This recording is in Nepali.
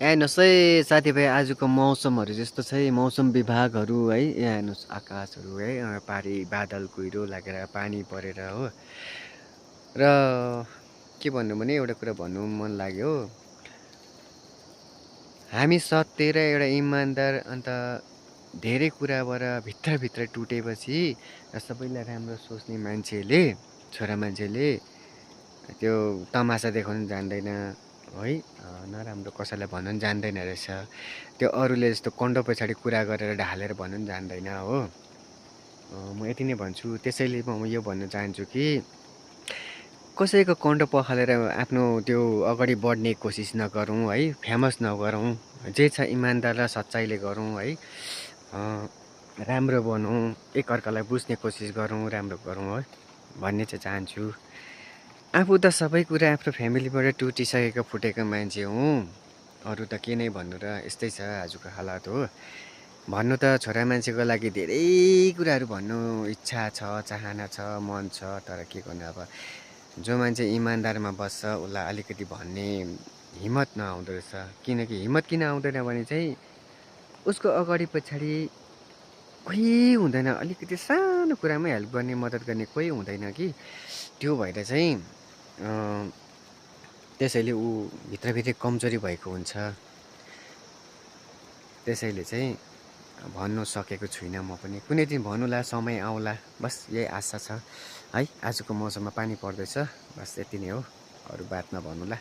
यहाँ हेर्नुहोस् है साथीभाइ आजको मौसमहरू जस्तो छ है मौसम विभागहरू है यहाँ हेर्नुहोस् आकाशहरू है पारी बादल कुहिरो लागेर पानी परेर हो र के भन्नु भने एउटा कुरा भन्नु मन लाग्यो हामी सत्य र एउटा इमान्दार अन्त धेरै कुराबाट भित्रभित्र टुटेपछि र सबैलाई राम्रो सोच्ने मान्छेले छोरा मान्छेले त्यो तमासा देखाउनु जान्दैन है नराम्रो कसैलाई भन्नु पनि जान्दैन रहेछ त्यो अरूले जस्तो कन्डो पछाडि कुरा गरेर ढालेर भन्नु पनि जान्दैन हो म यति नै भन्छु त्यसैले म यो भन्न चाहन्छु कि कसैको कन्डो पखालेर आफ्नो त्यो अगाडि बढ्ने कोसिस नगरौँ है फेमस नगरौँ जे छ इमान्दार र सच्चाइले गरौँ है राम्रो बनौँ एकअर्कालाई बुझ्ने कोसिस गरौँ राम्रो गरौँ है भन्ने चाहिँ चाहन्छु आफू त सबै कुरा आफ्नो फ्यामिलीबाट टुटिसकेको फुटेको मान्छे हुँ अरू त के नै भन्नु र यस्तै छ आजको हालत हो भन्नु त छोरा मान्छेको लागि धेरै कुराहरू भन्नु इच्छा छ चाहना छ मन छ तर के गर्नु अब जो मान्छे इमान्दारमा बस्छ उसलाई अलिकति भन्ने हिम्मत नआउँदो रहेछ किनकि हिम्मत किन आउँदैन भने चाहिँ उसको अगाडि पछाडि कोही हुँदैन अलिकति सानो कुरामै हेल्प गर्ने मद्दत गर्ने कोही हुँदैन कि त्यो भएर चाहिँ त्यसैले ऊ भित्रभित्रै कमजोरी भएको हुन्छ त्यसैले चाहिँ भन्नु सकेको छुइनँ म पनि कुनै दिन भन्नुला समय आउला बस यही आशा छ है आजको मौसममा पानी पर्दैछ बस यति नै हो अरू बात नभन्नुला